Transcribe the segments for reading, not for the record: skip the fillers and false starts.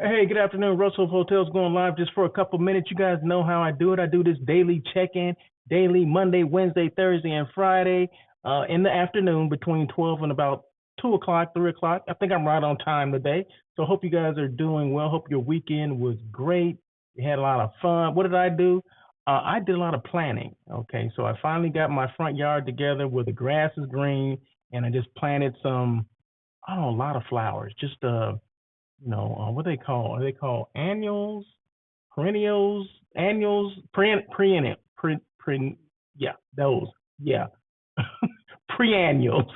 Hey, good afternoon. Russell Hotels going live just for a couple minutes. You guys know how I do it. I do this daily check-in, daily Monday, Wednesday, Thursday, and Friday in the afternoon between 12 and about 2 o'clock, 3 o'clock. I think I'm right on time today. So I hope you guys are doing well. Hope your weekend was great. You had a lot of fun. What did I do? I did a lot of planning. Okay, so I finally got my front yard together where the grass is green, and I just planted some, I don't know, a lot of flowers. Just what they call? Are they called annuals, perennials, annuals, perennial, yeah, those, yeah, preannuals,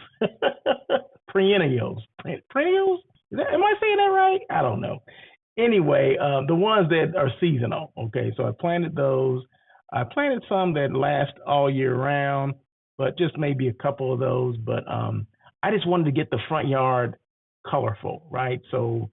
perennials, perennials. Am I saying that right? I don't know. Anyway, the ones that are seasonal. Okay, so I planted those. I planted some that last all year round, but just maybe a couple of those. But I just wanted to get the front yard colorful, right? So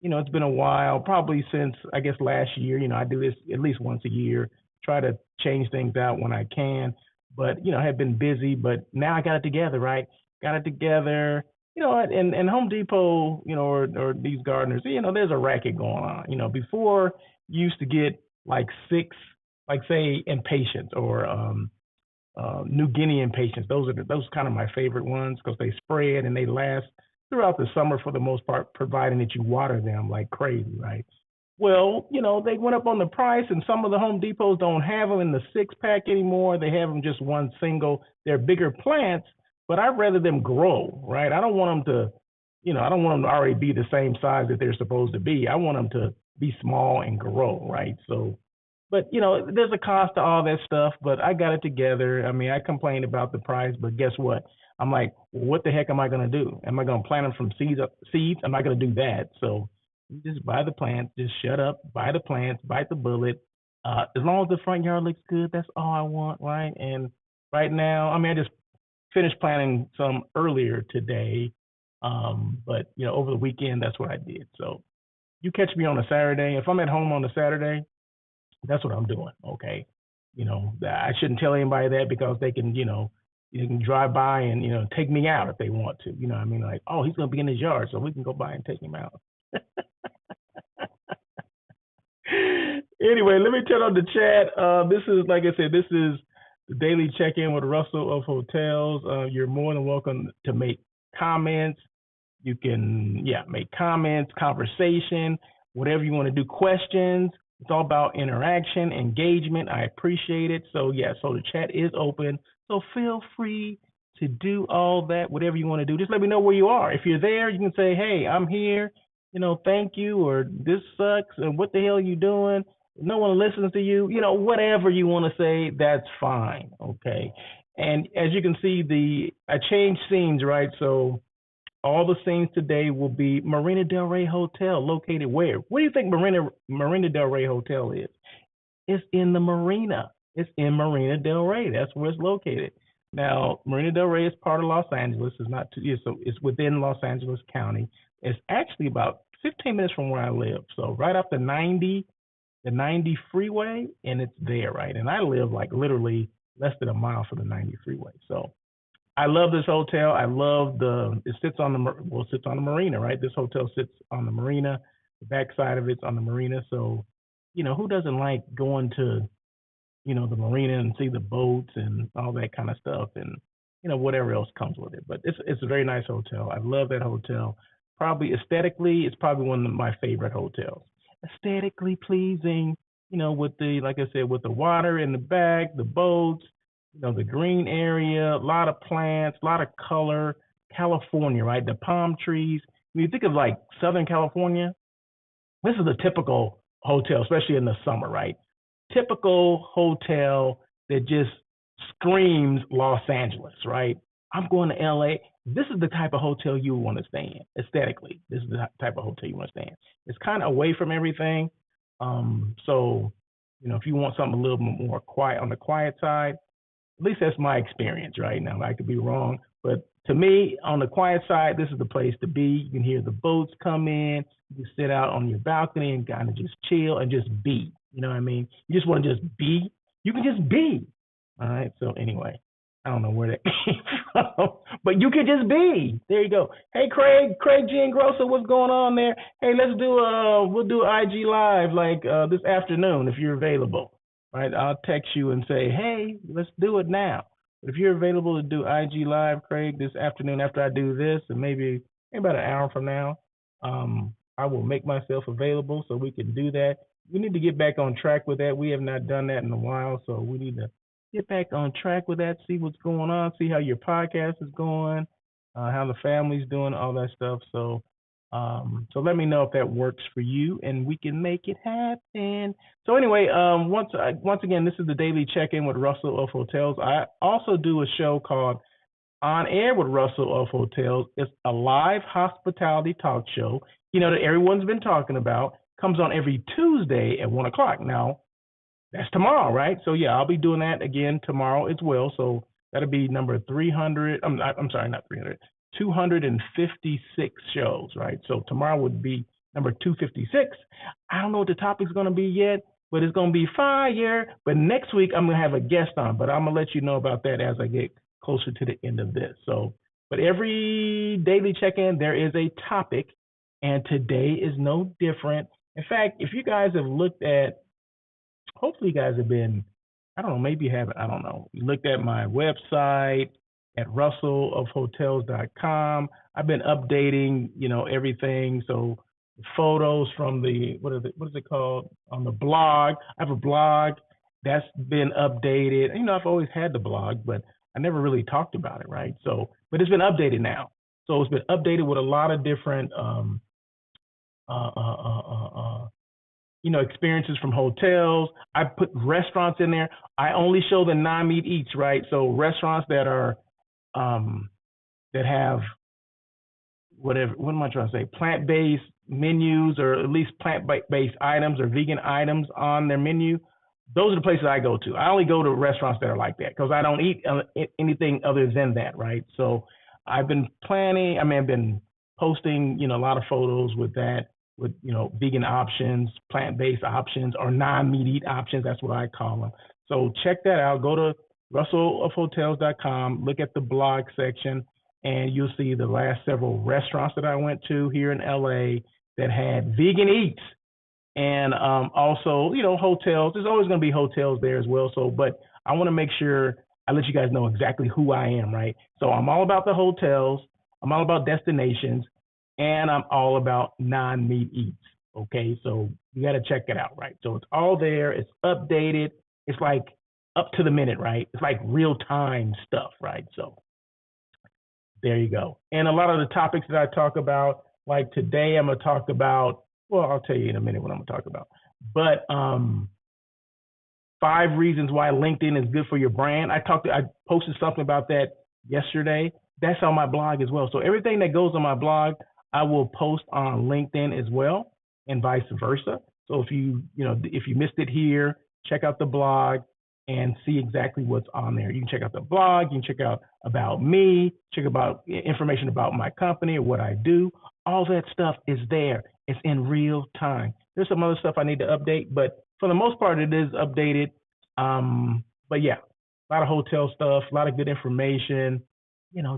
it's been a while, probably since I guess last year. I do this at least once a year, try to change things out when I can. But I have been busy, but now I got it together, right? Got it together. And Home Depot, or these gardeners, there's a racket going on. Before you used to get like six, like say impatiens or New Guinea impatiens. Those kind of my favorite ones because they spread and they last throughout the summer for the most part, providing that you water them like crazy, right? Well, they went up on the price, and some of the Home Depots don't have them in the 6 pack anymore. They have them just one single. They're bigger plants, but I'd rather them grow, right? I don't want them to, I don't want them to already be the same size that they're supposed to be. I want them to be small and grow, right? So, but there's a cost to all that stuff, but I got it together. I mean, I complained about the price, but guess what? I'm like, well, what the heck am I going to do? Am I going to plant them from seeds? Seeds? I'm not going to do that. So you just buy the plants, just shut up, buy the plants, bite the bullet. As long as the front yard looks good, that's all I want, right? And right now, I mean, I just finished planting some earlier today, but over the weekend, that's what I did. So you catch me on a Saturday. If I'm at home on a Saturday, that's what I'm doing. Okay, I shouldn't tell anybody that because they can, you can drive by and take me out if they want to. You know what I mean? Like, oh, he's gonna be in his yard, so we can go by and take him out. Anyway, let me turn on the chat. This is, like I said, this is the daily check-in with Russell of Hotels. You're more than welcome to make comments. You can, make comments, conversation, whatever you want to do, questions. It's all about interaction, engagement. I appreciate it. So, so the chat is open. So feel free to do all that, whatever you want to do. Just let me know where you are. If you're there, you can say, hey, I'm here. Thank you, or this sucks, and what the hell are you doing? No one listens to you. Whatever you want to say, that's fine. Okay. And as you can see, I changed scenes, right? So all the scenes today will be Marina Del Rey Hotel, located where? What do you think Marina Del Rey Hotel is? It's in the marina. It's in Marina Del Rey. That's where it's located. Now, Marina Del Rey is part of Los Angeles. It's not too, so it's within Los Angeles County. It's actually about 15 minutes from where I live. So right off the 90 freeway, and it's there, right? And I live like literally less than a mile from the 90 freeway. So I love this hotel. I love it sits on the marina, right? This hotel sits on the marina. The backside of it's on the marina. So, who doesn't like going to, the marina and see the boats and all that kind of stuff and, whatever else comes with it. But it's a very nice hotel. I love that hotel. Probably aesthetically, it's probably one of my favorite hotels. Aesthetically pleasing, with like I said, with the water in the back, the boats, the green area, a lot of plants, a lot of color. California, right? The palm trees. When you think of like Southern California, this is a typical hotel, especially in the summer, right? Typical hotel that just screams Los Angeles, right? I'm going to LA. This is the type of hotel you want to stay in aesthetically. This is the type of hotel you want to stay in. It's kind of away from everything. So, if you want something a little bit more quiet on the quiet side, at least that's my experience right now. I could be wrong, but to me, on the quiet side, this is the place to be. You can hear the boats come in. You can sit out on your balcony and kind of just chill and just be. You know what I mean? You just want to just be. You can just be. All right. So anyway, I don't know where that came from, but you could just be. There you go. Hey, Craig Giangrosso, what's going on there? Hey, we'll do IG live like this afternoon if you're available. Right? I'll text you and say, hey, let's do it now. But if you're available to do IG live, Craig, this afternoon after I do this, and maybe about an hour from now, I will make myself available so we can do that. We need to get back on track with that. We have not done that in a while, so we need to get back on track with that, see what's going on, see how your podcast is going, how the family's doing, all that stuff. So let me know if that works for you, and we can make it happen. So anyway, once again, this is the daily check-in with Russell of Hotels. I also do a show called On Air with Russell of Hotels. It's a live hospitality talk show, that everyone's been talking about. Comes on every Tuesday at 1:00. Now, that's tomorrow, right? So yeah, I'll be doing that again tomorrow as well. So that'll be number 300. I'm sorry, not 300. 256 shows, right? So tomorrow would be number 256. I don't know what the topic's going to be yet, but it's going to be fire. But next week I'm going to have a guest on, but I'm going to let you know about that as I get closer to the end of this. So, but every daily check-in, there is a topic, and today is no different. In fact, if you guys have looked at, hopefully you guys have been, I don't know, maybe you haven't, I don't know. You looked at my website at russellofhotels.com. I've been updating, everything. So photos from what is it called? On the blog. I have a blog that's been updated. I've always had the blog, but I never really talked about it, right? So, but it's been updated now. So it's been updated with a lot of different experiences from hotels. I put restaurants in there. I only show the non-meat eats, right? So restaurants that are that have whatever, what am I trying to say? Plant-based menus, or at least plant-based items or vegan items on their menu. Those are the places I go to. I only go to restaurants that are like that because I don't eat anything other than that, right? So I've been planning. I've been posting, a lot of photos with that, with vegan options, plant-based options, or non-meat eat options. That's what I call them. So check that out. Go to russellofhotels.com, look at the blog section, and you'll see the last several restaurants that I went to here in LA that had vegan eats. And also, hotels. There's always going to be hotels there as well. So, but I want to make sure I let you guys know exactly who I am, right? So I'm all about the hotels. I'm all about destinations, and I'm all about non-meat eats. Okay, so you got to check it out, right? So it's all there. It's updated. It's like up to the minute, right? It's like real time stuff, right? So there you go. And a lot of the topics that I talk about, like today, I'm gonna talk about. Well, I'll tell you in a minute what I'm gonna talk about. But 5 reasons why LinkedIn is good for your brand. I posted something about that yesterday. That's on my blog as well. So everything that goes on my blog, I will post on LinkedIn as well, and vice versa. So if you missed it here, check out the blog and see exactly what's on there. You can check out the blog, you can check out about me, check about information about my company or what I do. All that stuff is there. It's in real time. There's some other stuff I need to update, but for the most part, it is updated. But yeah, a lot of hotel stuff, a lot of good information,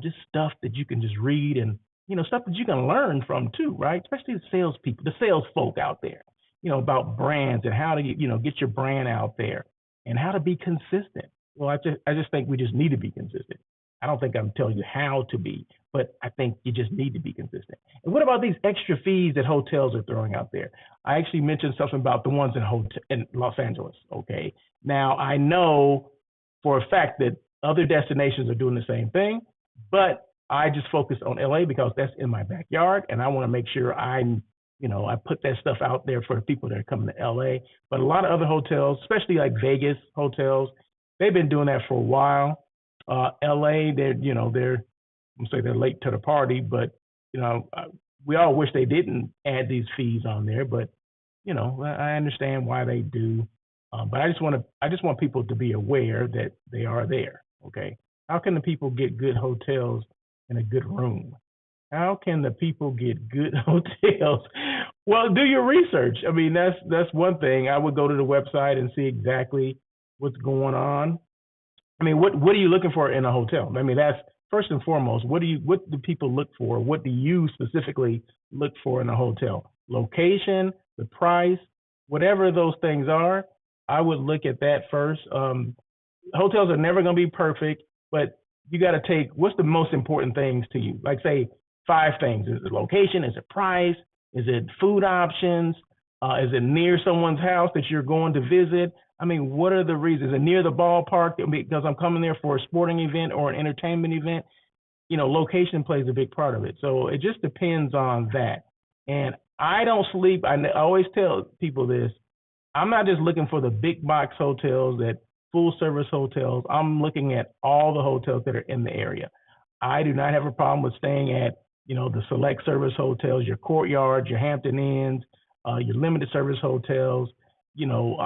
just stuff that you can just read, and, stuff that you can learn from too, right? Especially the salespeople, the sales folk out there, about brands and how to get your brand out there and how to be consistent. Well, I just think we just need to be consistent. I don't think I'm telling you how to be, but I think you just need to be consistent. And what about these extra fees that hotels are throwing out there? I actually mentioned something about the ones in Los Angeles. Okay. Now I know for a fact that other destinations are doing the same thing, but I just focus on LA because that's in my backyard, and I want to make sure I put that stuff out there for the people that are coming to LA. But a lot of other hotels, especially like Vegas hotels, they've been doing that for a while. LA, they're late to the party, but we all wish they didn't add these fees on there. But I understand why they do. But I just want people to be aware that they are there. Okay, how can the people get good hotels in a good room? How can the people get good hotels? Well, do your research. I mean, that's one thing. I would go to the website and see exactly what's going on. I mean, what are you looking for in a hotel? I mean, that's first and foremost. What do people look for? What do you specifically look for in a hotel? Location, the price, whatever those things are. I would look at that first. Hotels are never going to be perfect, but you got to take what's the most important things to you. Like say 5 things: is it location? Is it price? Is it food options? Is it near someone's house that you're going to visit? I mean, what are the reasons? Is it near the ballpark because I'm coming there for a sporting event or an entertainment event? Location plays a big part of it. So it just depends on that. And I don't sleep. I always tell people this. I'm not just looking for the big box hotels, that full service hotels. I'm looking at all the hotels that are in the area. I do not have a problem with staying at, the select service hotels, your Courtyards, your Hampton Inns, your limited service hotels,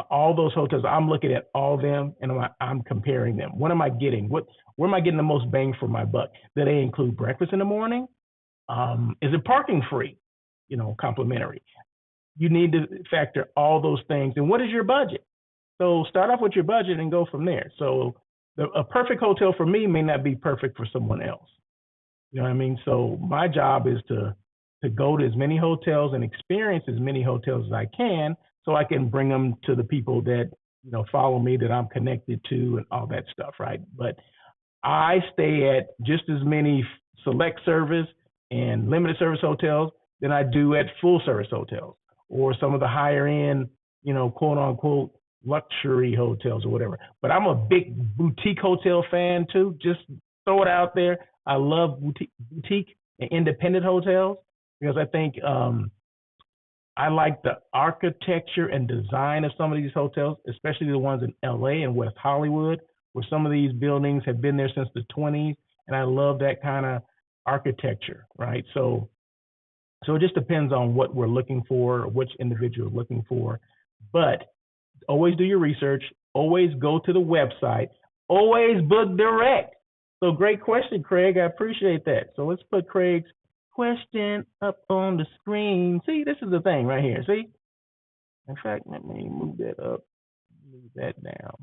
all those hotels. I'm looking at all of them and I'm comparing them. What am I getting? Where am I getting the most bang for my buck? Do they include breakfast in the morning? Is it parking free? Complimentary. You need to factor all those things. And what is your budget? So start off with your budget and go from there. So a perfect hotel for me may not be perfect for someone else. You know what I mean? So my job is to go to as many hotels and experience as many hotels as I can, so I can bring them to the people that follow me, that I'm connected to, and all that stuff, right? But I stay at just as many select service and limited service hotels than I do at full service hotels or some of the higher end, quote unquote luxury hotels or whatever. But I'm a big boutique hotel fan too. Just throw it out there. I love boutique and independent hotels because I think I like the architecture and design of some of these hotels, especially the ones in LA and West Hollywood, where some of these buildings have been there since the 20s. And I love that kind of architecture, right? So it just depends on what we're looking for, which individual is looking for. But always do your research. Always go to the website. Always book direct. So great question, Craig. I appreciate that. So let's put Craig's question up on the screen. See, this is the thing right here. See? In fact, let me move that up, move that down.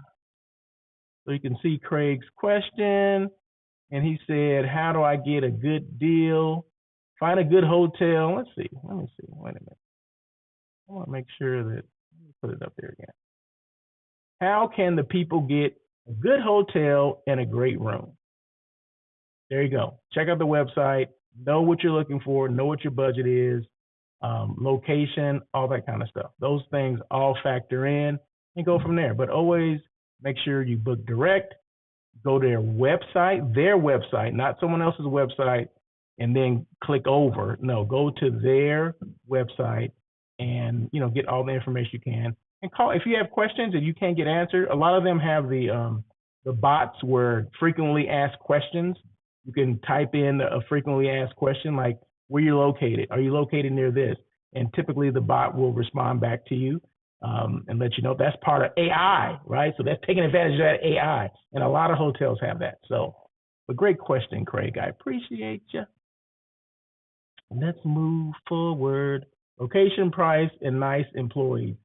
So you can see Craig's question. And he said, how do I get a good deal? Find a good hotel. Let's see. Let me see. Wait a minute. I want to make sure that, let me put it up there again. How can the people get a good hotel and a great room? There you go. Check out the website. Know what you're looking for. Know what your budget is. Location, all that kind of stuff. Those things all factor in and go from there. But always make sure you book direct. Go to their website, not someone else's website, and then click over. No, go to their website and get all the information you can. And call if you have questions and you can't get answered. A lot of them have the bots where frequently asked questions. You can type in a frequently asked question like, where you're located? Are you located near this? And typically the bot will respond back to you and let you know. That's part of AI, right? So that's taking advantage of that AI. And a lot of hotels have that. So a great question, Craig. I appreciate you. Let's move forward. Location, price, and nice employees.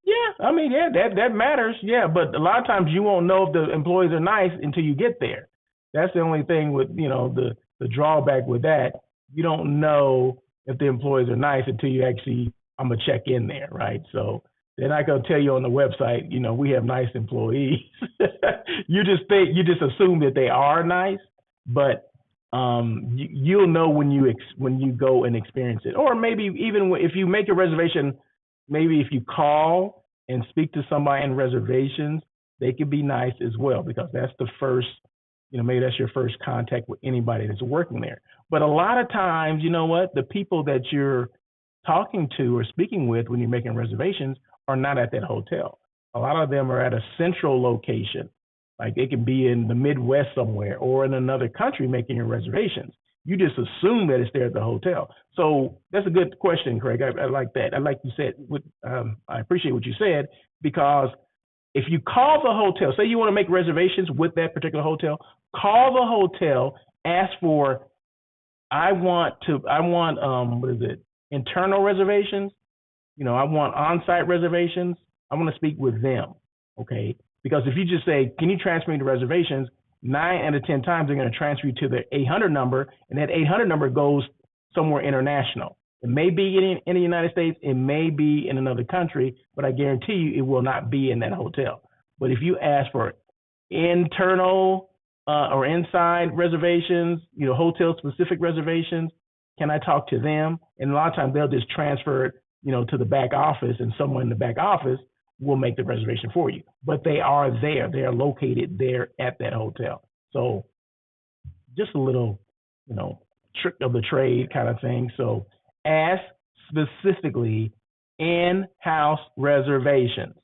Yeah, I mean, yeah, that matters. Yeah, but a lot of times you won't know if the employees are nice until you get there. That's the only thing with, the drawback with that. You don't know if the employees are nice until you actually, I'm going to check in there, right? So they're not going to tell you on the website, we have nice employees. You just assume that they are nice, but you'll know when you go and experience it. Or maybe even if you make a reservation, maybe if you call and speak to somebody in reservations, they can be nice as well, because that's the first, maybe that's your first contact with anybody that's working there. But a lot of times, the people that you're talking to or speaking with when you're making reservations are not at that hotel. A lot of them are at a central location. Like it can be in the Midwest somewhere or in another country making your reservations. You just assume that it's there at the hotel. So that's a good question, Craig. I like that. I like you said, I appreciate what you said, because if you call the hotel, say you want to make reservations with that particular hotel, call the hotel, ask for, I want internal reservations. I want on-site reservations. I want to speak with them. Okay. Because if you just say, can you transfer me to reservations, 9 out of 10 times they're going to transfer you to the 800 number, and that 800 number goes somewhere international. It may be in the United States, it may be in another country, but I guarantee you it will not be in that hotel. But if you ask for internal or inside reservations, hotel specific reservations, can I talk to them? And a lot of times they'll just transfer it, to the back office, and someone in the back office will make the reservation for you. But they are there. They are located there at that hotel. So just a little, trick of the trade kind of thing. So ask specifically in-house reservations.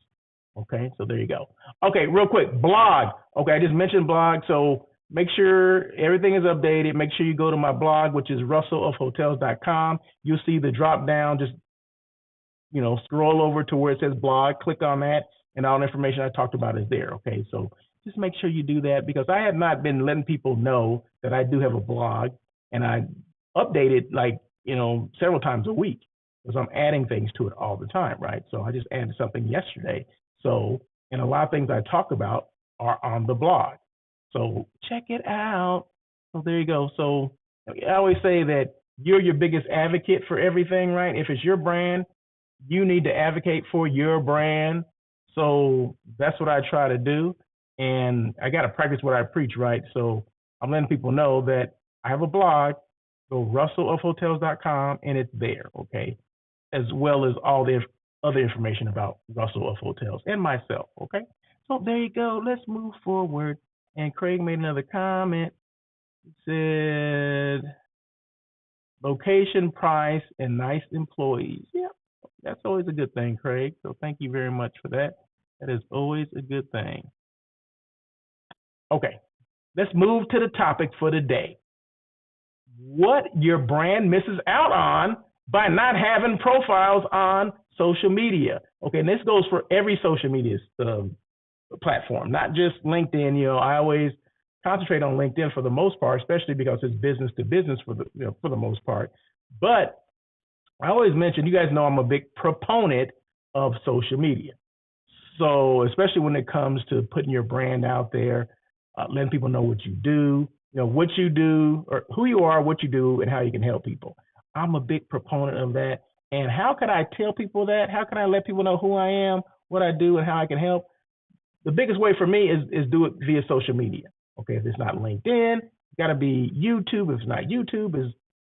Okay, so there you go. Okay, real quick, blog. Okay, I just mentioned blog, so make sure everything is updated. Make sure you go to my blog, which is russellofhotels.com. You'll see the drop down. Just scroll over to where it says blog, click on that, and all the information I talked about is there. Okay, so just make sure you do that, because I have not been letting people know that I do have a blog, and I update it several times a week, because I'm adding things to it all the time, right? So I just added something yesterday. So, and a lot of things I talk about are on the blog. So check it out. So there you go. So I always say that you're your biggest advocate for everything, right? If it's your brand, you need to advocate for your brand. So that's what I try to do. And I got to practice what I preach, right? So I'm letting people know that I have a blog, so russellofhotels.com, and it's there, okay? As well as all the other information about Russell of Hotels and myself, okay? So there you go. Let's move forward. And Craig made another comment. He said, location, price, and nice employees. Yeah, that's always a good thing, Craig. So thank you very much for that. That is always a good thing. Okay, let's move to the topic for today. What your brand misses out on by not having profiles on social media. Okay, and this goes for every social media platform, not just LinkedIn. I always concentrate on LinkedIn for the most part, especially because it's business to business for the most part. But I always mention, you guys know I'm a big proponent of social media. So especially when it comes to putting your brand out there, letting people know what you do, what you do, or who you are, what you do, and how you can help people. I'm a big proponent of that. And how can I tell people that? How can I let people know who I am, what I do, and how I can help? The biggest way for me is do it via social media. Okay, if it's not LinkedIn, it's got to be YouTube. If it's not YouTube,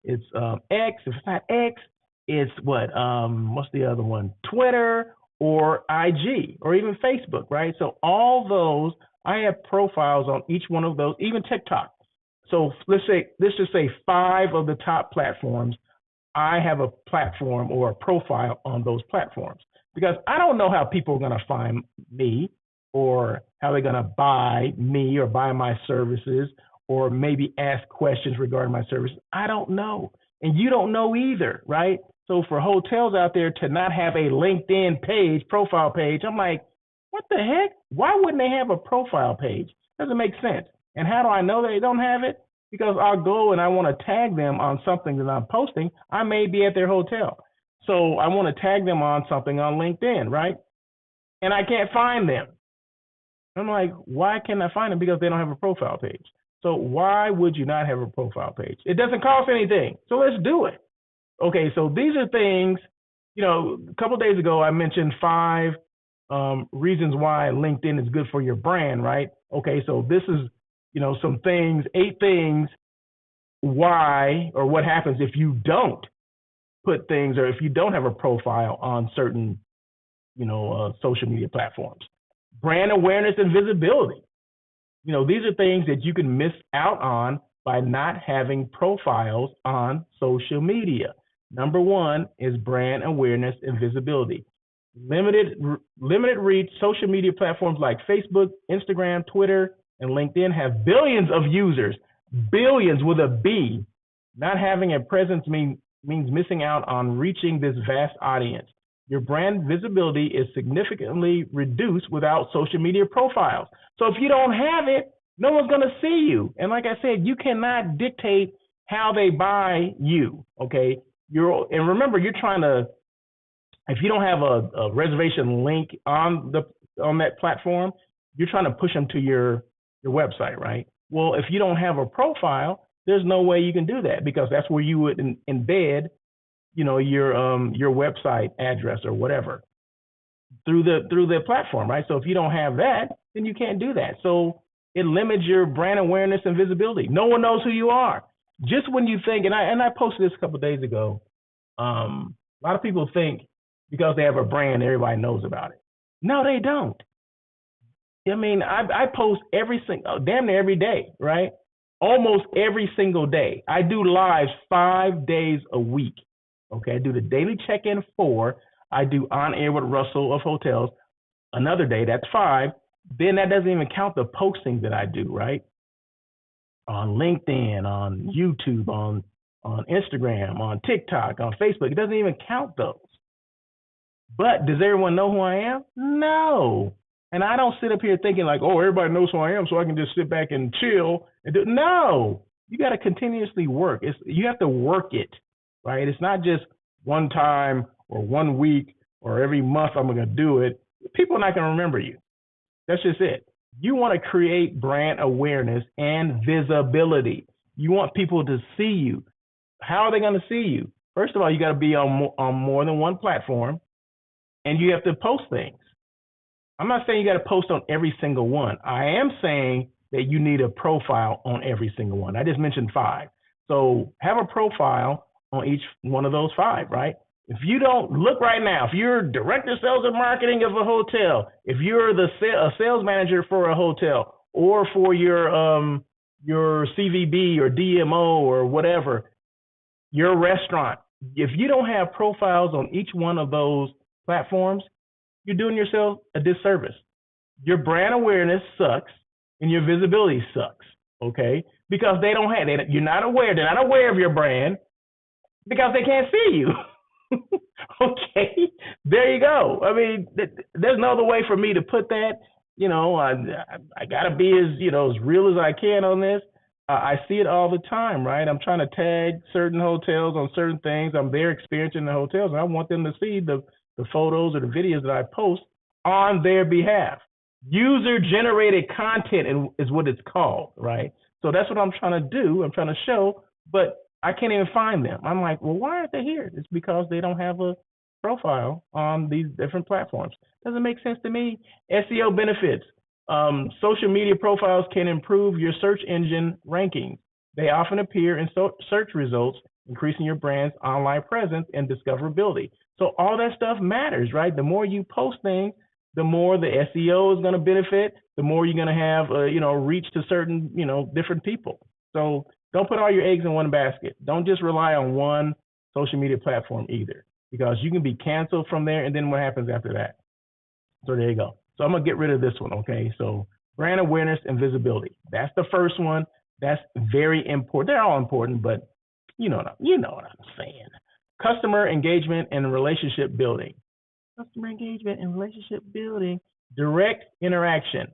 it's X. If it's not X, it's what's the other one? Twitter or IG or even Facebook, right? So all those, I have profiles on each one of those, even TikTok. So let's just say 5 of the top platforms, I have a platform or a profile on those platforms, because I don't know how people are going to find me, or how they're going to buy me or buy my services, or maybe ask questions regarding my services. I don't know. And you don't know either, right? So for hotels out there to not have a LinkedIn page, profile page, I'm like, what the heck? Why wouldn't they have a profile page? Doesn't make sense. And how do I know they don't have it? Because I'll go and I want to tag them on something that I'm posting. I may be at their hotel. So I want to tag them on something on LinkedIn, right? And I can't find them. I'm like, why can't I find them? Because they don't have a profile page. So why would you not have a profile page? It doesn't cost anything. So let's do it. Okay, so these are things, a couple of days ago, I mentioned 5 reasons why LinkedIn is good for your brand, right? Okay, so this is, some things, 8 things why, or what happens if you don't put things, or if you don't have a profile on certain, social media platforms. Brand awareness and visibility. These are things that you can miss out on by not having profiles on social media. Number 1 is brand awareness and visibility. Limited reach social media platforms like Facebook, Instagram, Twitter, and LinkedIn have billions of users, billions with a B. Not having a presence means missing out on reaching this vast audience. Your brand visibility is significantly reduced without social media profiles. So if you don't have it, no one's going to see you. And like I said, you cannot dictate how they buy you, okay? And remember, you're trying to, if you don't have a reservation link on that platform, you're trying to push them to your website, right? Well, if you don't have a profile, there's no way you can do that, because that's where you would embed, your website address or whatever through the platform, right? So if you don't have that, then you can't do that. So it limits your brand awareness and visibility. No one knows who you are. Just when you think, and I posted this a couple of days ago, a lot of people think because they have a brand, everybody knows about it. No, they don't. I mean, I post damn near every day, right? Almost every single day. I do lives 5 days a week. Okay, I do the daily check-in 4. I do on air with Russell of Hotels another day. That's 5. Then that doesn't even count the posting that I do, right? On LinkedIn, on YouTube, on Instagram, on TikTok, on Facebook. It doesn't even count those. But does everyone know who I am? No. And I don't sit up here thinking like, oh, everybody knows who I am, so I can just sit back and chill. No, you got to continuously work. You have to work it, right? It's not just one time or 1 week or every month I'm going to do it. People are not going to remember you. That's just it. You want to create brand awareness and visibility. You want people to see you. How are they going to see you? First of all, you got to be on more than one platform, and you have to post things. I'm not saying you got to post on every single one. I am saying that you need a profile on every single one. I just mentioned 5. So have a profile on each one of those 5, right? If you don't look right now, if you're director of sales and marketing of a hotel, if you're a sales manager for a hotel, or for your CVB or DMO or whatever, your restaurant, if you don't have profiles on each one of those platforms, you're doing yourself a disservice. Your brand awareness sucks and your visibility sucks, okay? Because they don't have it. They're not aware of your brand because they can't see you. Okay, there you go. I mean, there's no other way for me to put that. I gotta be as real as I can on this. I see it all the time, right? I'm trying to tag certain hotels on certain things. I'm there experiencing the hotels, and I want them to see the photos or the videos that I post on their behalf. User-generated content is what it's called, right? So that's what I'm trying to do. I'm trying to show, but I can't even find them. I'm like, well, why aren't they here? It's because they don't have a profile on these different platforms. Doesn't make sense to me. SEO benefits. Social media profiles can improve your search engine rankings. They often appear in search results, increasing your brand's online presence and discoverability. So all that stuff matters, right? The more you post things, the more the SEO is going to benefit, the more you're going to have, reach to certain, different people. So don't put all your eggs in one basket. Don't just rely on one social media platform either, because you can be canceled from there. And then what happens after that? So there you go. So I'm going to get rid of this one. Okay. So brand awareness and visibility. That's the first one. That's very important. They're all important, but you know what I'm saying. Customer engagement and relationship building. Customer engagement and relationship building. Direct interaction.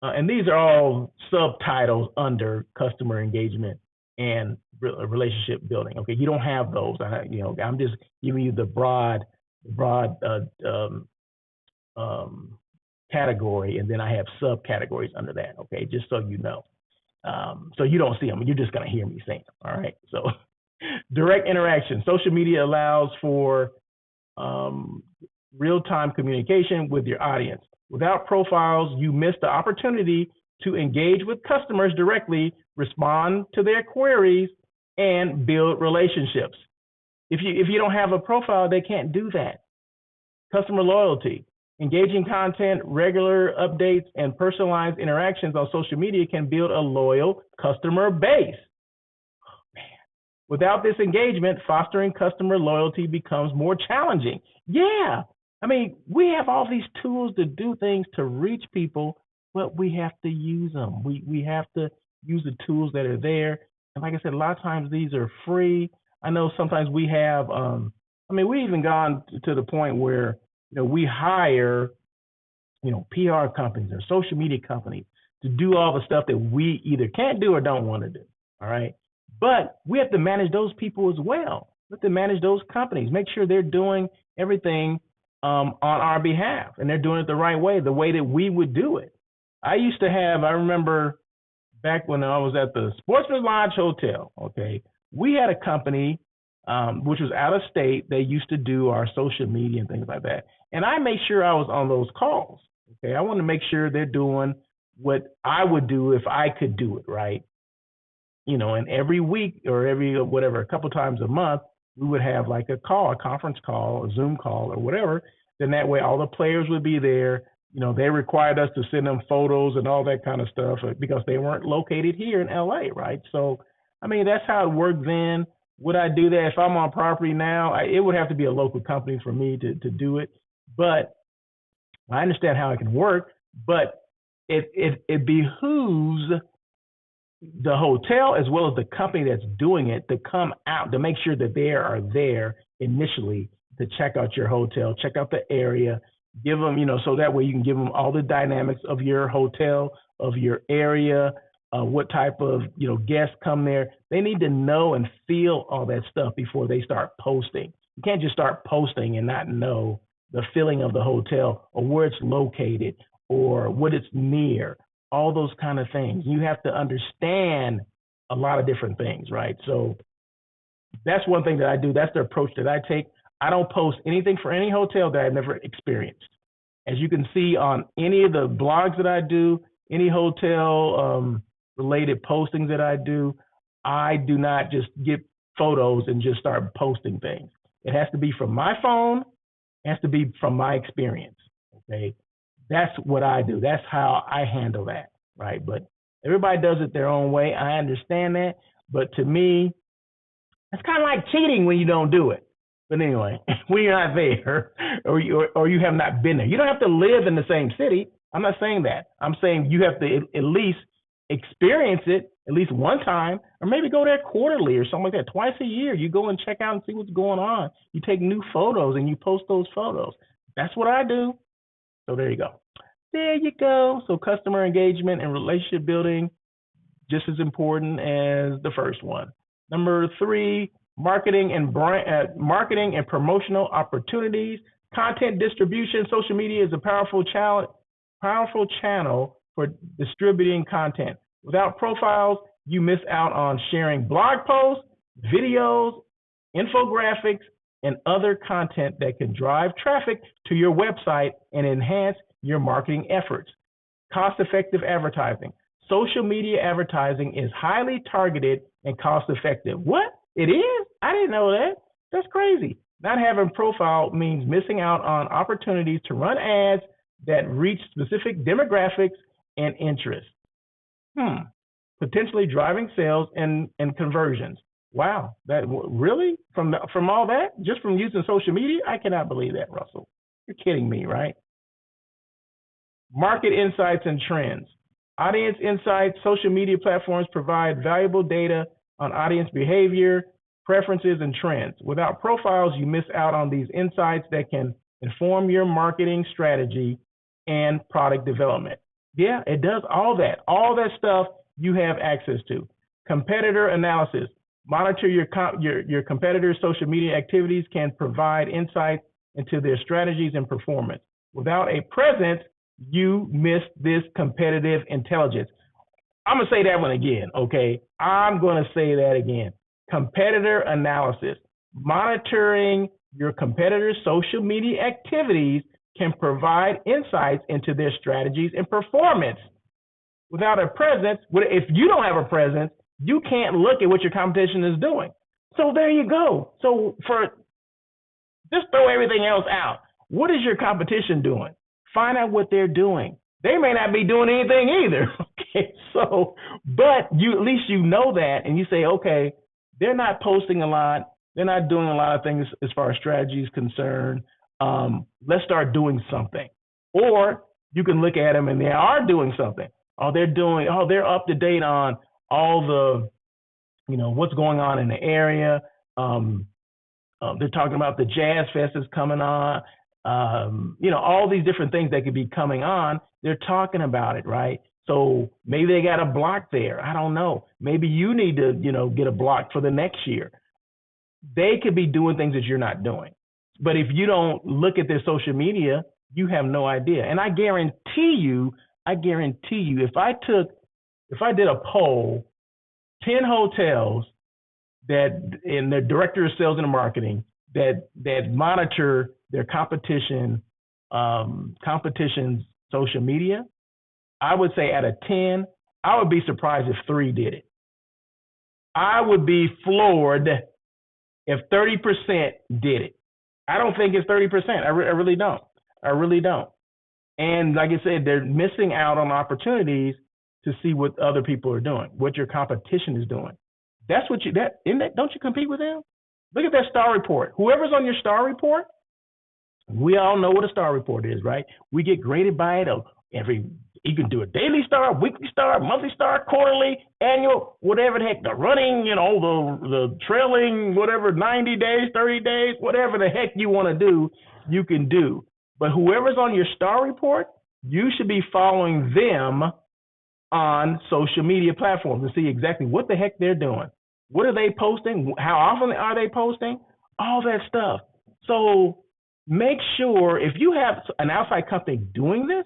And these are all subtitles under customer engagement and relationship building. Okay, you don't have those. I'm just giving you the broad category, and then I have subcategories under that. Okay, just so you know. So you don't see them. You're just gonna hear me saying them. All right. So direct interaction. Social media allows for real-time communication with your audience. Without profiles, you miss the opportunity to engage with customers directly, respond to their queries, and build relationships. If you don't have a profile, they can't do that. Customer loyalty. Engaging content, regular updates, and personalized interactions on social media can build a loyal customer base. Oh, man. Without this engagement, fostering customer loyalty becomes more challenging. Yeah. I mean, we have all these tools to do things to reach people, but we have to use them. We have to use the tools that are there. And like I said, a lot of times these are free. I know sometimes we have, we even gone to the point where, we hire, PR companies or social media companies to do all the stuff that we either can't do or don't want to do. All right. But we have to manage those people as well. We have to manage those companies, make sure they're doing everything on our behalf, and they're doing it the right way, the way that we would do it. I used to have, I remember back when I was at the Sportsman Lodge Hotel, okay, we had a company which was out of state. They used to do our social media and things like that. And I made sure I was on those calls. Okay, I want to make sure they're doing what I would do if I could do it, right? And every week or every whatever, a couple times a month, we would have like a call, a conference call, a Zoom call, or whatever. Then that way, all the players would be there. They required us to send them photos and all that kind of stuff because they weren't located here in LA, right? So, I mean, that's how it worked then. Would I do that if I'm on property now? It would have to be a local company for me to do it. But I understand how it can work. But it behooves the hotel as well as the company that's doing it to come out to make sure that they are there initially to check out your hotel, check out the area, give them, so that way you can give them all the dynamics of your hotel, of your area, what type of, guests come there. They need to know and feel all that stuff before they start posting. You can't just start posting and not know the feeling of the hotel or where it's located or what it's near, all those kind of things. You have to understand a lot of different things, right? So that's one thing that I do. That's the approach that I take. I don't post anything for any hotel that I've never experienced. As you can see on any of the blogs that I do, any hotel related postings that I do not just get photos and just start posting things. It has to be from my phone. It has to be from my experience. Okay. That's what I do. That's how I handle that, right? But everybody does it their own way. I understand that. But to me, it's kind of like cheating when you don't do it. But anyway, when you're not there or you have not been there, you don't have to live in the same city. I'm not saying that. I'm saying you have to at least experience it at least one time, or maybe go there quarterly or something like that. Twice a year, you go and check out and see what's going on. You take new photos and you post those photos. That's what I do. So there you go. There you go. So customer engagement and relationship building, just as important as the first one. Number 3, marketing and promotional opportunities. Content distribution. Social media is a powerful channel for distributing content. Without profiles, you miss out on sharing blog posts, videos, infographics, and other content that can drive traffic to your website and enhance your marketing efforts. Cost-effective advertising. Social media advertising is highly targeted and cost-effective. What? It is? I didn't know that. That's crazy. Not having profile means missing out on opportunities to run ads that reach specific demographics and interests. Potentially driving sales and conversions. Wow, that really from all that, just from using social media? I cannot believe that, Russell. You're kidding me, right? Market insights and trends. Audience insights. Social media platforms provide valuable data on audience behavior, preferences, and trends. Without profiles, you miss out on these insights that can inform your marketing strategy and product development. Yeah, it does all that. All that stuff you have access to. Competitor analysis. Monitor your competitors' social media activities can provide insight into their strategies and performance. Without a presence, you miss this competitive intelligence. I'm going to say that one again, okay? I'm going to say that again. Competitor analysis. Monitoring your competitors' social media activities can provide insights into their strategies and performance. Without a presence, if you don't have a presence, you can't look at what your competition is doing. So there you go. So just throw everything else out. What is your competition doing? Find out what they're doing. They may not be doing anything either. Okay, so, but at least you know that, and you say, okay, they're not posting a lot. They're not doing a lot of things as far as strategy is concerned. Let's start doing something. Or you can look at them and they are doing something. They're up to date on all the, what's going on in the area. They're talking about the Jazz Fest is coming on. All these different things that could be coming on. They're talking about it, right? So maybe they got a block there. I don't know. Maybe you need to, get a block for the next year. They could be doing things that you're not doing. But if you don't look at their social media, you have no idea. And I guarantee you, I guarantee you, if I did a poll, 10 hotels that in their director of sales and marketing that monitor their competition's social media, I would say out of 10, I would be surprised if 3 did it. I would be floored if 30% did it. I don't think it's 30%. I really don't. I really don't. And like I said, they're missing out on opportunities to see what other people are doing, what your competition is doing. That's what don't you compete with them? Look at that star report. Whoever's on your star report, we all know what a star report is, right? We get graded by it you can do a daily star, weekly star, monthly star, quarterly, annual, whatever the heck, the running, the trailing, whatever, 90 days, 30 days, whatever the heck you want to do, you can do. But whoever's on your star report, you should be following them on social media platforms to see exactly what the heck they're doing. What are they posting? How often are they posting? All that stuff. So make sure if you have an outside company doing this,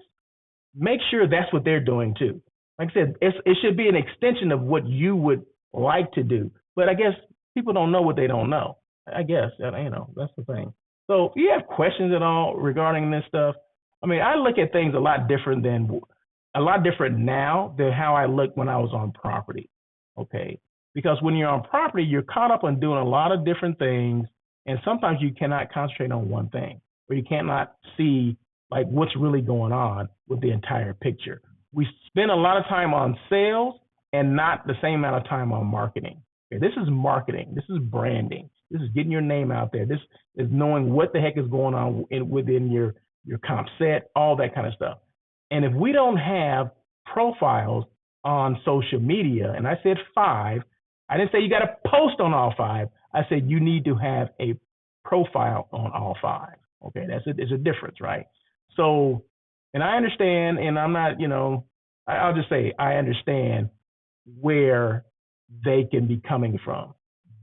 make sure that's what they're doing too. Like I said, it should be an extension of what you would like to do. But I guess people don't know what they don't know. I guess, that's the thing. So if you have questions at all regarding this stuff, I mean, I look at things a lot different now than how I looked when I was on property. Okay. Because when you're on property, you're caught up on doing a lot of different things. And sometimes you cannot concentrate on one thing, or you cannot see like what's really going on with the entire picture. We spend a lot of time on sales and not the same amount of time on marketing. Okay, this is marketing. This is branding. This is getting your name out there. This is knowing what the heck is going on within your comp set, all that kind of stuff. And if we don't have profiles on social media, and I said 5, I didn't say you got to post on all 5. I said you need to have a profile on all 5. Okay, it's a difference, right? So, and I understand, and I'm not, I'll just say I understand where they can be coming from.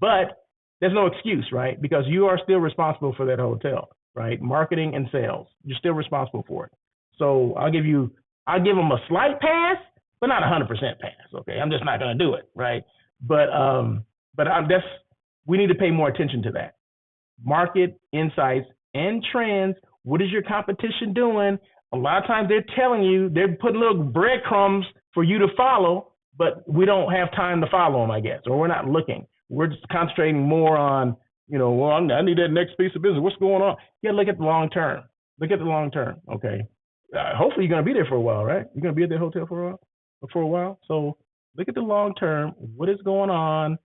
But there's no excuse, right? Because you are still responsible for that hotel, right? Marketing and sales, you're still responsible for it. So I'll give them a slight pass, but not 100% pass, okay? I'm just not going to do it, right? But we need to pay more attention to that. Market insights and trends. What is your competition doing? A lot of times they're telling you, they're putting little breadcrumbs for you to follow, but we don't have time to follow them, I guess, or we're not looking. We're just concentrating more on, I need that next piece of business. What's going on? You got to look at the long term. Look at the long term, okay? Hopefully you're going to be there for a while, right? You're going to be at the hotel for a while. So look at the long term. What is going on?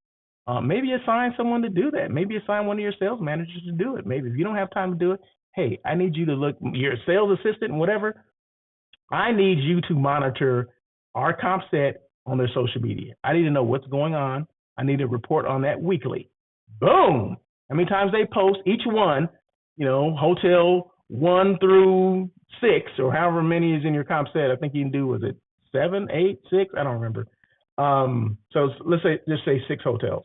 Maybe assign someone to do that. Maybe assign one of your sales managers to do it. Maybe if you don't have time to do it, hey, I need you to look, your sales assistant and whatever, I need you to monitor our comp set on their social media. I need to know what's going on. I need to report on that weekly. Boom. How many times they post each one, hotel 1 through 6 or however many is in your comp set. I think you can do, was it 7, 8, 6? I don't remember. So let's just say 6 hotels.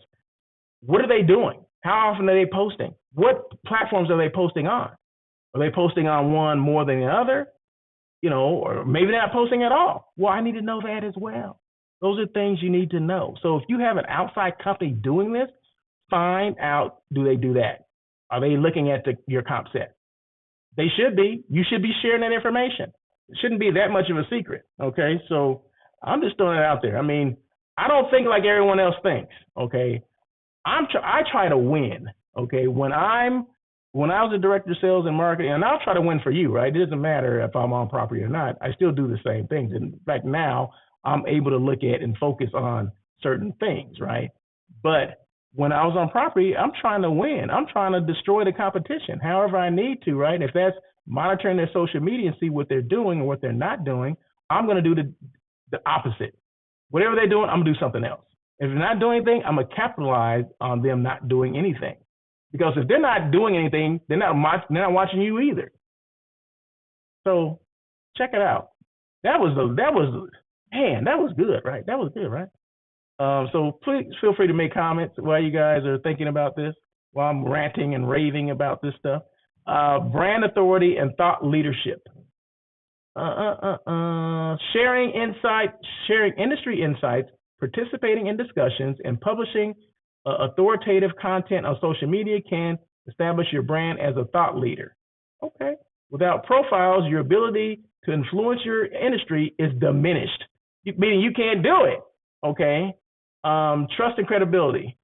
What are they doing? How often are they posting? What platforms are they posting on? Are they posting on one more than the other? Or maybe they're not posting at all. Well, I need to know that as well. Those are things you need to know. So if you have an outside company doing this, find out, do they do that? Are they looking at your comp set? They should be. You should be sharing that information. It shouldn't be that much of a secret, okay? So I'm just throwing it out there. I mean, I don't think like everyone else thinks, okay? I try to win, okay? When I was a director of sales and marketing, and I'll try to win for you, right? It doesn't matter if I'm on property or not. I still do the same things. In fact, now I'm able to look at and focus on certain things, right? But when I was on property, I'm trying to win. I'm trying to destroy the competition however I need to, right? If that's monitoring their social media and see what they're doing or what they're not doing, I'm going to do the opposite. Whatever they're doing, I'm going to do something else. If they're not doing anything, I'm going to capitalize on them not doing anything. Because if they're not doing anything, they're not watching you either. So check it out. That was good, right? That was good, right? So please feel free to make comments while you guys are thinking about this, while I'm ranting and raving about this stuff. Brand authority and thought leadership. Sharing industry insights, participating in discussions, and publishing authoritative content on social media can establish your brand as a thought leader. Okay. Without profiles, your ability to influence your industry is diminished, meaning you can't do it. Okay. Trust and credibility.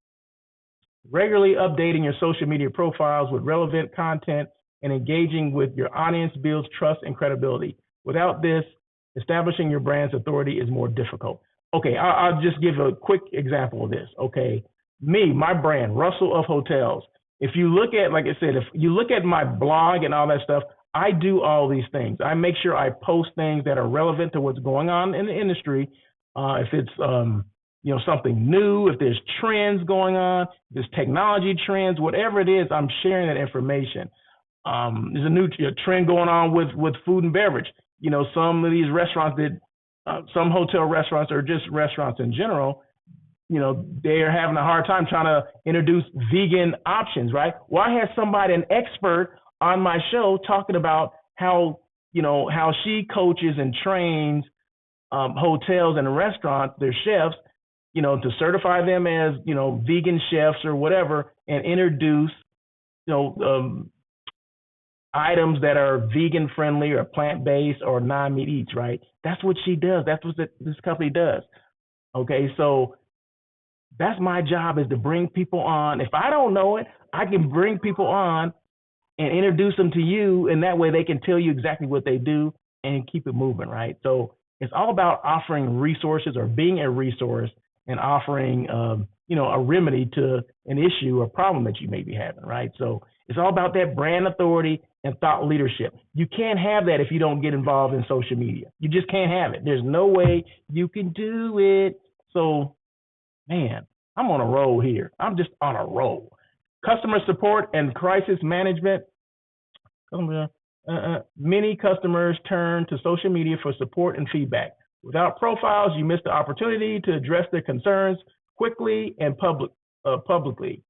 Regularly updating your social media profiles with relevant content and engaging with your audience builds trust and credibility. Without this, establishing your brand's authority is more difficult. Okay, I'll just give a quick example of this. Okay, my brand, Russell of Hotels. If you look at, like I said, if you look at my blog and all that stuff, I do all these things. I make sure I post things that are relevant to what's going on in the industry. If it's something new, if there's trends going on, if there's technology trends, whatever it is, I'm sharing that information. There's a new trend going on with food and beverage. Some of these restaurants some hotel restaurants or just restaurants in general, they're having a hard time trying to introduce vegan options, right? Well, I had somebody, an expert on my show talking about how she coaches and trains hotels and restaurants, their chefs, to certify them as, vegan chefs or whatever, and introduce, items that are vegan friendly or plant-based or non-meat eats, right? That's what she does. That's what this company does. Okay, so that's my job, is to bring people on. If I don't know it, I can bring people on and introduce them to you, and that way they can tell you exactly what they do and keep it moving, right? So it's all about offering resources or being a resource and offering, a remedy to an issue or problem that you may be having, right? So it's all about that brand authority and thought leadership. You can't have that if you don't get involved in social media. You just can't have it. There's no way you can do it. So, man, I'm on a roll here. I'm just on a roll. Customer support and crisis management. Many customers turn to social media for support and feedback. Without profiles, you miss the opportunity to address their concerns quickly and publicly,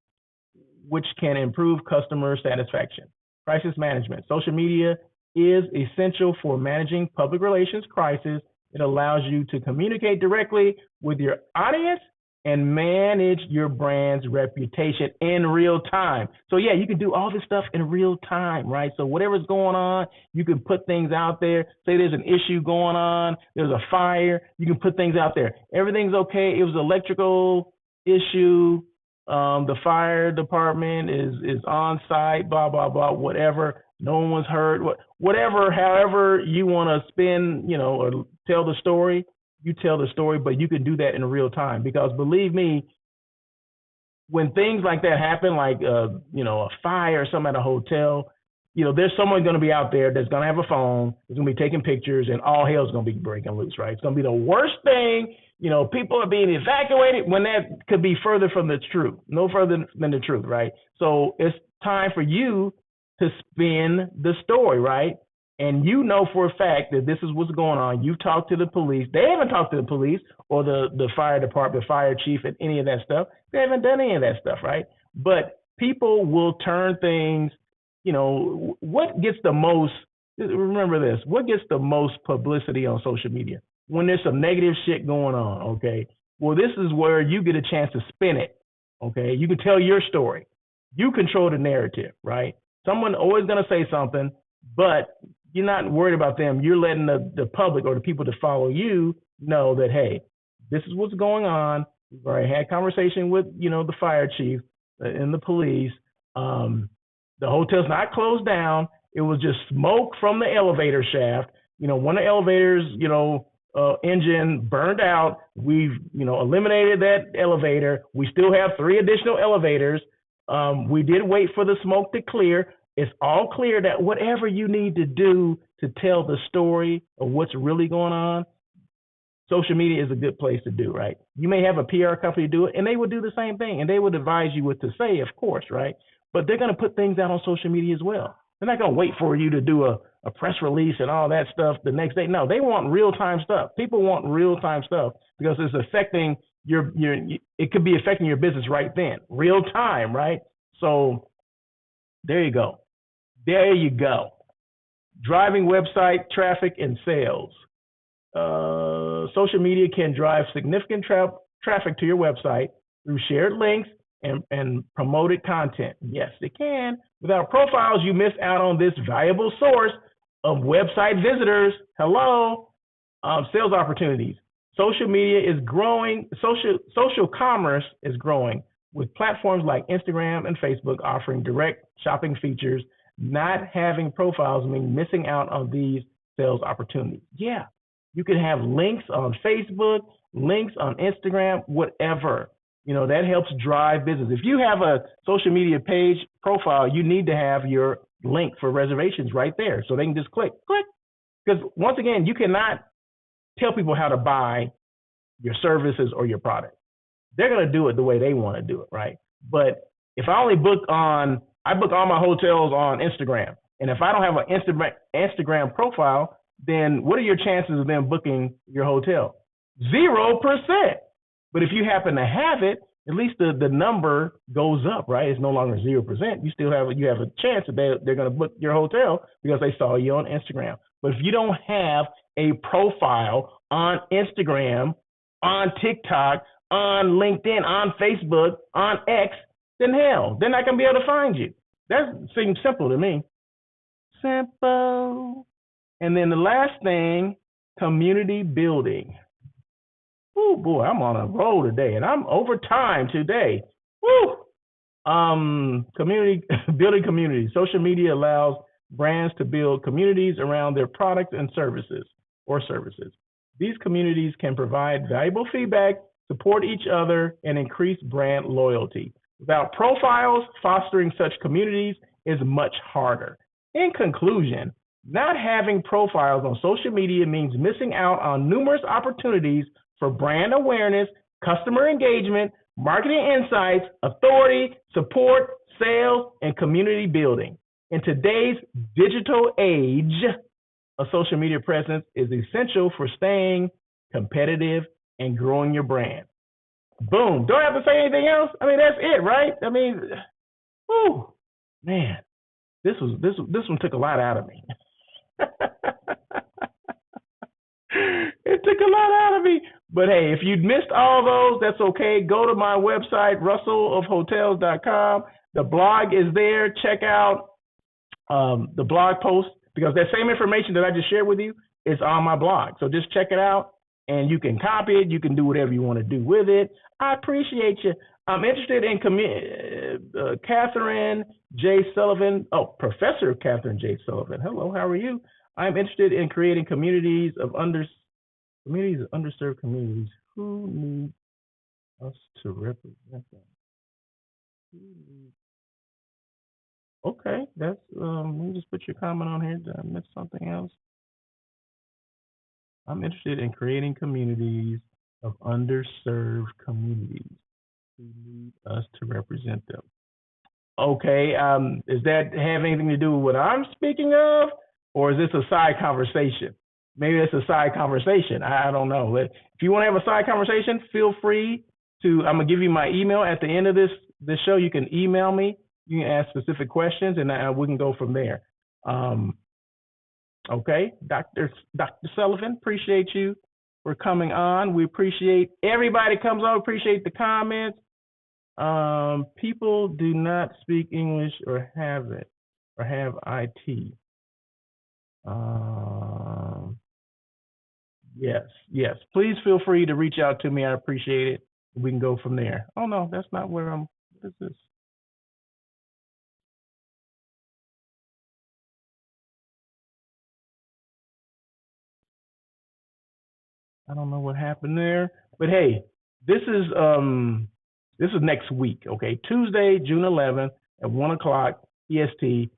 which can improve customer satisfaction. Crisis management. Social media is essential for managing public relations crisis. It allows you to communicate directly with your audience and manage your brand's reputation in real time. So yeah, you can do all this stuff in real time, right? So whatever's going on, you can put things out there. Say there's an issue going on, there's a fire, you can put things out there. Everything's okay. It was an electrical issue. The fire department is on site, blah, blah, blah, whatever. No one was hurt, whatever, however you want to spin, or tell the story. You tell the story, but you can do that in real time, because believe me, when things like that happen, like, a fire or something at a hotel, there's someone going to be out there that's going to have a phone, that's going to be taking pictures, and all hell's going to be breaking loose, right? It's going to be the worst thing. People are being evacuated when that could be further from the truth, no further than the truth, right? So it's time for you to spin the story, right? And for a fact that this is what's going on. You've talked to the police. They haven't talked to the police or the fire department, fire chief, and any of that stuff. They haven't done any of that stuff, right? But people will turn things, what gets the most, remember this, what gets the most publicity on social media? When there's some negative shit going on, okay? Well, this is where you get a chance to spin it, okay? You can tell your story. You control the narrative, right? Someone always going to say something, but you're not worried about them. You're letting the public or the people that follow you know that, hey, this is what's going on. We've already had conversation with, the fire chief and the police. The hotel's not closed down. It was just smoke from the elevator shaft. One of the elevators, engine burned out. We've, eliminated that elevator. We still have 3 additional elevators. We did wait for the smoke to clear. It's all clear that whatever you need to do to tell the story of what's really going on, social media is a good place to do, right? You may have a PR company do it, and they would do the same thing, and they would advise you what to say, of course, right? But they're going to put things out on social media as well. They're not going to wait for you to do a press release and all that stuff the next day. No, they want real-time stuff. People want real-time stuff because it's affecting it could be affecting your business right then, real time, right? So there you go. There you go. Driving website traffic and sales. Social media can drive significant traffic to your website through shared links and promoted content. Yes, it can. Without profiles, you miss out on this valuable source of website visitors. Hello. Sales opportunities. Social media is growing. Social commerce is growing with platforms like Instagram and Facebook offering direct shopping features. Not having profiles means missing out on these sales opportunities. Yeah, you can have links on Facebook, links on Instagram, whatever. That helps drive business. If you have a social media page profile, you need to have your link for reservations right there so they can just click. Because once again, you cannot tell people how to buy your services or your product. They're going to do it the way they want to do it, right? But if I only book all my hotels on Instagram, and if I don't have an Instagram profile, then what are your chances of them booking your hotel? 0%. But if you happen to have it, at least the number goes up, right? It's no longer 0%. You have a chance that they're going to book your hotel because they saw you on Instagram. But if you don't have a profile on Instagram, on TikTok, on LinkedIn, on Facebook, on X, then hell, they're not going to be able to find you. That seems simple to me. Simple. And then the last thing, community building. Oh boy, I'm on a roll today, and I'm over time today. Woo! Building communities. Social media allows brands to build communities around their products and services. These communities can provide valuable feedback, support each other, and increase brand loyalty. Without profiles, fostering such communities is much harder. In conclusion, not having profiles on social media means missing out on numerous opportunities for brand awareness, customer engagement, marketing insights, authority, support, sales, and community building. In today's digital age, a social media presence is essential for staying competitive and growing your brand. Boom. Don't have to say anything else. I mean, that's it, right? I mean, whew, man, this one took a lot out of me. It took a lot out of me. But hey, if you missed all those, that's okay. Go to my website, russellofhotels.com. The blog is there. Check out the blog post because that same information that I just shared with you is on my blog. So just check it out and you can copy it. You can do whatever you want to do with it. I appreciate you. I'm interested in Catherine J. Sullivan. Oh, Professor Catherine J. Sullivan. Hello, how are you? I'm interested in creating communities of underserved communities. Who need us to represent them? Okay, that's let me just put your comment on here. Did I miss something else? I'm interested in creating communities of underserved communities who need us to represent them. Okay, does that have anything to do with what I'm speaking of, or is this a side conversation? Maybe it's a side conversation. I don't know. If you want to have a side conversation, feel free to. I'm gonna give you my email at the end of this show. You can email me. You can ask specific questions, and we can go from there. Okay, Dr. Sullivan, appreciate you for coming on. We appreciate everybody comes on. Appreciate the comments. People do not speak English or have IT. Yes. Please feel free to reach out to me. I appreciate it. We can go from there. Oh no, that's not where I'm. What is this? I don't know what happened there, but hey, this is next week. Okay, Tuesday, June 11th at 1:00 EST.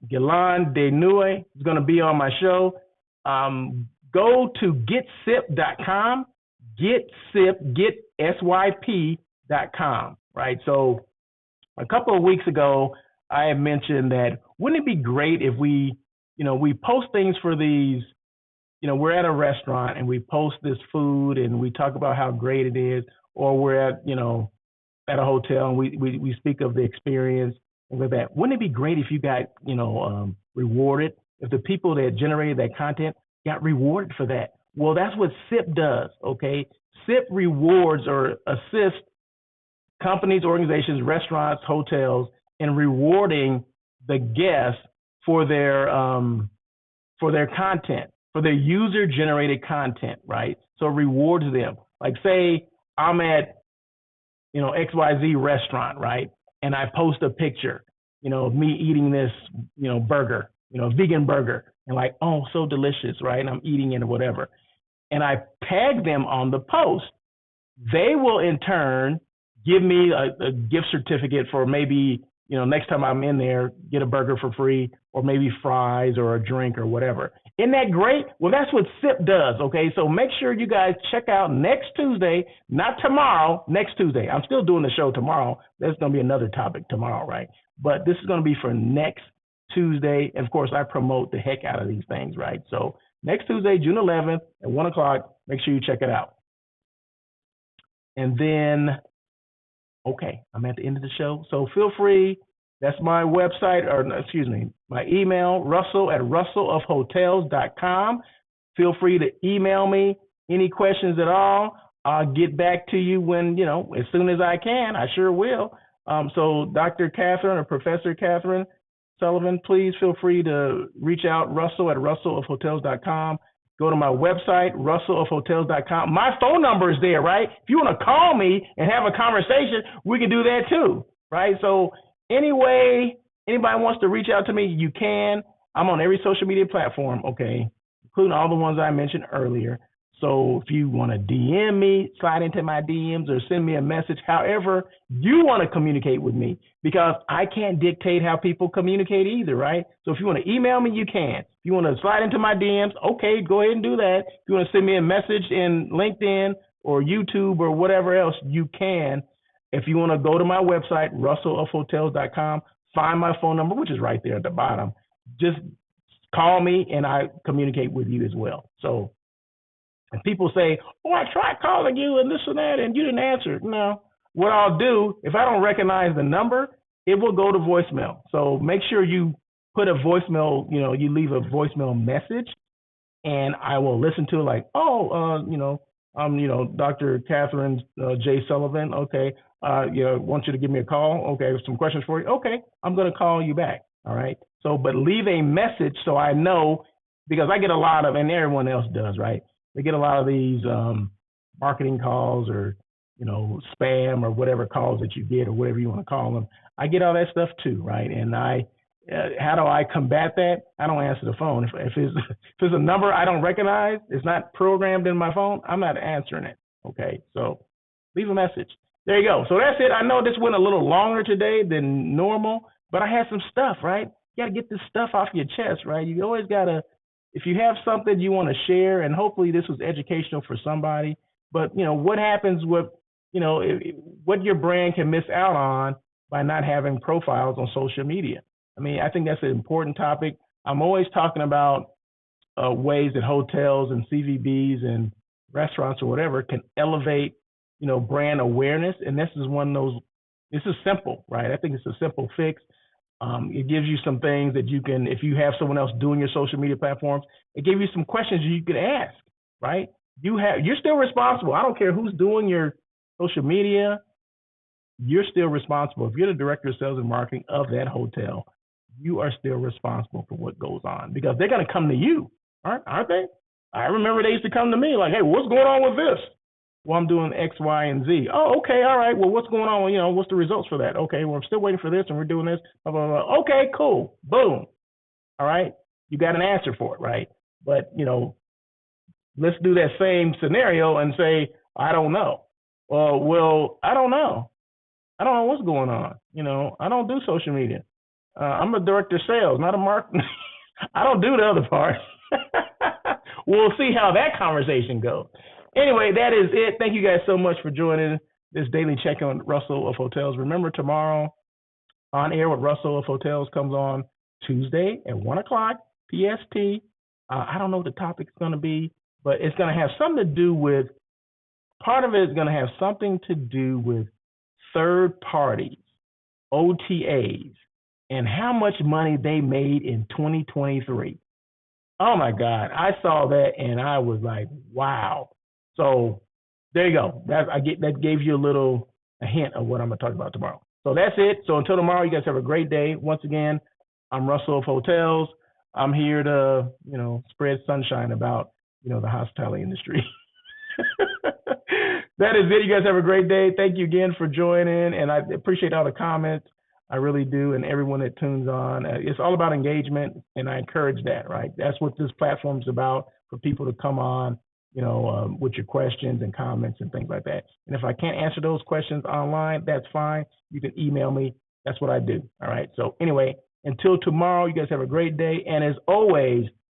Galan Denouye is going to be on my show. Go to getsyp.com, getsyp.com, right? So a couple of weeks ago, I had mentioned that wouldn't it be great if we post things for these, we're at a restaurant and we post this food and we talk about how great it is, or we're at a hotel and we speak of the experience and with that. Wouldn't it be great if you got, rewarded if the people that generated that content got rewarded for that. Well, that's what SIP does, okay? SIP rewards or assists companies, organizations, restaurants, hotels in rewarding the guests for their content, for their user-generated content, right? So it rewards them. Like say I'm at, XYZ restaurant, right? And I post a picture, of me eating this, burger, vegan burger, and like, oh, so delicious, right? And I'm eating it or whatever. And I tag them on the post. They will in turn give me a gift certificate for maybe, next time I'm in there, get a burger for free, or maybe fries or a drink or whatever. Isn't that great? Well, that's what SIP does, okay? So make sure you guys check out next Tuesday, not tomorrow, next Tuesday. I'm still doing the show tomorrow. There's going to be another topic tomorrow, right? But this is going to be for next Tuesday. And of course, I promote the heck out of these things, right? So next Tuesday, June 11th at 1 o'clock, make sure you check it out. And then, okay, I'm at the end of the show. So feel free, that's my website, my email, russell@russellofhotels.com. Feel free to email me any questions at all. I'll get back to you when, as soon as I can. I sure will. So Dr. Catherine or Professor Catherine Sullivan, please feel free to reach out, russell@russellofhotels.com. Go to my website, russellofhotels.com. My phone number is there, right? If you want to call me and have a conversation, we can do that too, right? So anyway, anybody wants to reach out to me, you can. I'm on every social media platform, okay, including all the ones I mentioned earlier. So if you want to DM me, slide into my DMs or send me a message, however you want to communicate with me, because I can't dictate how people communicate either, right? So if you want to email me, you can. If you want to slide into my DMs, okay, go ahead and do that. If you want to send me a message in LinkedIn or YouTube or whatever else, you can. If you want to go to my website, russellofhotels.com, find my phone number, which is right there at the bottom. Just call me and I communicate with you as well. So, and people say, oh, I tried calling you and this and that, and you didn't answer. No, what I'll do, if I don't recognize the number, it will go to voicemail. So make sure you put a voicemail, you leave a voicemail message, and I will listen to it like, I'm, Dr. Catherine J. Sullivan. Okay, want you to give me a call. Okay, some questions for you. Okay, I'm going to call you back. All right. So, but leave a message so I know, because I get a lot of, and everyone else does, right? They get a lot of these marketing calls or, spam or whatever calls that you get or whatever you want to call them. I get all that stuff too, right? And how do I combat that? I don't answer the phone. If it's a number I don't recognize, it's not programmed in my phone, I'm not answering it. Okay, so leave a message. There you go. So that's it. I know this went a little longer today than normal, but I had some stuff, right? You got to get this stuff off your chest, right? You always got to, if you have something you want to share, and hopefully this was educational for somebody, but what happens with, what your brand can miss out on by not having profiles on social media. I mean, I think that's an important topic. I'm always talking about ways that hotels and CVBs and restaurants or whatever can elevate, brand awareness. And this is one of those, this is simple, right? I think it's a simple fix. It gives you some things that you can, if you have someone else doing your social media platforms, it gives you some questions you could ask, right? You're still responsible. I don't care who's doing your social media. You're still responsible. If you're the director of sales and marketing of that hotel, you are still responsible for what goes on, because they're going to come to you, aren't they? I remember they used to come to me like, hey, what's going on with this? Well, I'm doing X, Y, and Z. Oh, okay, all right. Well, what's going on? What's the results for that? Okay, well, I'm still waiting for this, and we're doing this. Blah, blah, blah. Okay, cool. Boom. All right. You got an answer for it, right? But, let's do that same scenario and say, I don't know. Well, I don't know. I don't know what's going on. I don't do social media. I'm a director of sales, not a marketer. I don't do the other part. We'll see how that conversation goes. Anyway, that is it. Thank you guys so much for joining this daily check-in on Russell of Hotels. Remember, tomorrow On Air with Russell of Hotels comes on Tuesday at 1 o'clock PST. I don't know what the topic's going to be, but it's going to have something to do with, part of it is going to have something to do with third parties, OTAs, and how much money they made in 2023. Oh my God, I saw that and I was like, wow. So there you go. That gave you a hint of what I'm gonna talk about tomorrow. So that's it. So until tomorrow, you guys have a great day. Once again, I'm Russell of Hotels. I'm here to, spread sunshine about, the hospitality industry. That is it. You guys have a great day. Thank you again for joining, and I appreciate all the comments. I really do, and everyone that tunes on. It's all about engagement, and I encourage that. Right? That's what this platform is about, for people to come on, with your questions and comments and things like that. And if I can't answer those questions online, that's fine. You can email me. That's what I do. All right. So anyway, until tomorrow, you guys have a great day, and as always,